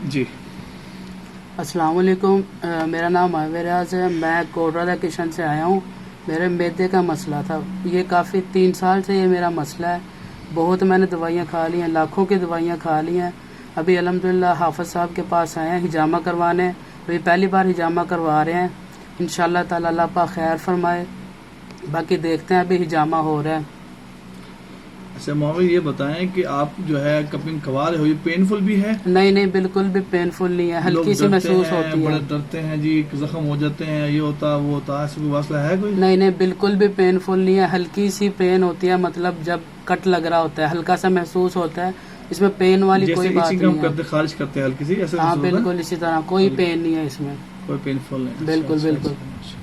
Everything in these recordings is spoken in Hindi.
जी। अस्सलाम वालेकुम। मेरा नाम आविराज है। मैं कोटरादा किशन से आया हूँ। मेरे मैदे का मसला था, ये काफ़ी 3 साल से ये मेरा मसला है। बहुत मैंने दवाइयाँ खा ली हैं, लाखों की दवाइयाँ खा ली हैं। अभी अल्हम्दुलिल्लाह हाफ़िज़ साहब के पास आए हैं हिजामा करवाने। अभी पहली बार हिजामा करवा रहे हैं। इंशाअल्लाह ताला अल्लाह पाक खैर फरमाए। बाकी देखते हैं, अभी हिजामा हो रहा है। अच्छा मोहम्मद, ये बताएं कि आप जो है कपिंग करवा रहे हो, ये पेनफुल भी है? नहीं नहीं, बिल्कुल भी पेनफुल नहीं है, लोग हल्की सी डरते महसूस हैं, होती बड़े है। डरते हैं जी, जख्म हो जाते हैं, ये होता वो होता, ऐसा कोई मसला है कोई? नहीं नहीं, बिल्कुल भी पेनफुल नहीं है, हल्की सी पेन होती है। मतलब जब कट लग रहा होता है हल्का सा महसूस होता है, इसमें पेन वाली कोई बात जैसे नहीं हम है। करते खारिज करते हैं हल्की सी, ऐसे हाँ महसूस होता है? बिल्कुल इसी तरह, कोई पेन नहीं है इसमें। कोई पेनफुल नहीं? बिल्कुल अच्छा, बिल्कुल। अच्छा।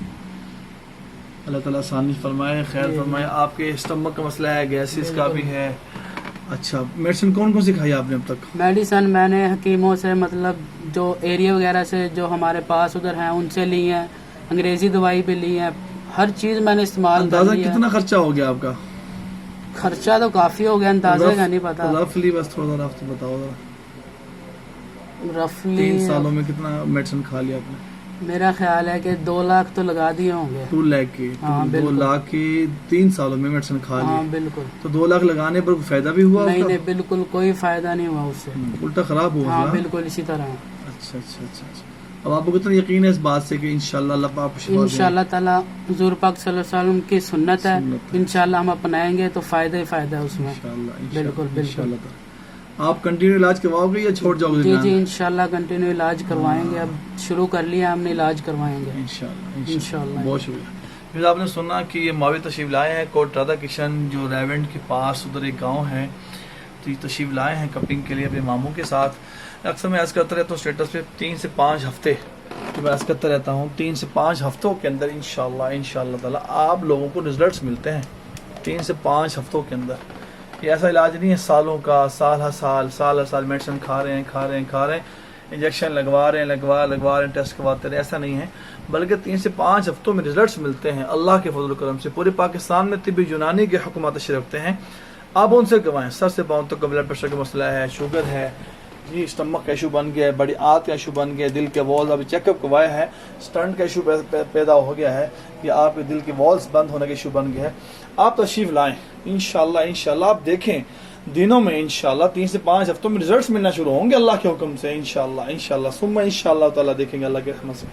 अल्लाह ताला आसानी फरमाए, खैर फरमाए। आपके स्टमक का मसला है, गैसेस का भी है। अच्छा, मेडिसिन कौन कौन सी खाई आपने अब तक? मेडिसन मैंने हकीमों से, मतलब जो एरिया वगैरह से जो हमारे पास उधर हैं उनसे ली है। अंग्रेजी दवाई भी ली है, हर चीज़ मैंने इस्तेमाल कर अंदाजा ली है। कितना खर्चा हो गया आपका? खर्चा तो काफ़ी हो गया, अंदाजे का नहीं पता। रफली बस थोड़ा रफ तो बताओ जरा। रफली 3 सालों में कितना मेडिसिन खा लिया आपने? मेरा ख्याल है कि 2 लाख तो लगा दिए होंगे। 2 लाख की? हाँ, 2 बिल्कुल। लाख की 3 सालों में मेडिसिन खा ली? हाँ बिल्कुल। तो 2 लाख लगाने पर फायदा भी हुआ नहीं उसका? नहीं, बिल्कुल कोई फायदा नहीं हुआ उससे। उल्टा खराब हुआ? हाँ बिल्कुल इसी तरह। अच्छा अच्छा अच्छा अच्छा। अब आपको कितना यकीन है इस बात से कि इंशाल्लाह अल्लाह पाक शिफा देगा? इंशाल्लाह ताला हुजूर पाक सल्लल्लाहु अलैहि वसल्लम की सुन्नत है, सुन्नत है। इंशाल्लाह हम अपनाएंगे तो फायदा ही फायदा है उसमें। इंशाल्लाह बिल्कुल बिल्कुल। इंशाल्लाह ताला। आप कंटिन्यू इलाज करवाओगे या छोड़ जाओगे जी दुकान? जी, इंशाल्लाह कंटिन्यू इलाज करवाएंगे। अब शुरू कर लिया हमने, इलाज करवाएंगे इंशाल्लाह इंशाल्लाह। बहुत शुक्रिया। फिर आपने सुना कि ये मावी तशरीफ लाए हैं कोटरादा किशन, जो रेवेंट के पास उधर एक गांव है, तो ये तशरीफ लाए हैं कपिंग के लिए अपने मामू के साथ। अक्सर मैं ऐसा करता रहता हूँ स्टेटस पे 3 से 5 हफ्ते तो मैं ऐसा करता रहता हूँ। 3 से 5 हफ्तों के अंदर इंशाल्लाह ताला आप लोगों को रिजल्ट्स मिलते हैं 3 से 5 हफ्तों के अंदर। ये ऐसा इलाज नहीं है सालों का, साल हर साल मेडिसिन खा रहे हैं, इंजेक्शन लगवा रहे हैं, टेस्ट करवाते रहे, ऐसा नहीं है। बल्कि 3 से 5 हफ्तों में रिजल्ट्स मिलते हैं अल्लाह के फजल करम से। पूरे पाकिस्तान में तिब्बी यूनानी के हुक्म तशरीफ रखते हैं, आप उनसे करवाएं। सर से पाँव तक का ब्लड प्रेशर का मसला है, शुगर है जी, स्टमक का इशू बन गया है, बड़ी आंत का इशू बन गया है, दिल के वॉल्स अभी चेकअप करवाया है, स्टंट का इशू पैदा हो गया है, कि आपके दिल के वॉल्स बंद होने का इशू बन गया है, आप तशरीफ लाएं। इंशाल्लाह आप देखें दिनों में इंशाल्लाह 3 से 5 हफ्तों में रिजल्ट्स मिलना शुरू होंगे अल्लाह के हुक्म से। इंशाल्लाह सुम्मा इंशाल्लाह ताला देखेंगे अल्लाह के रहमत से।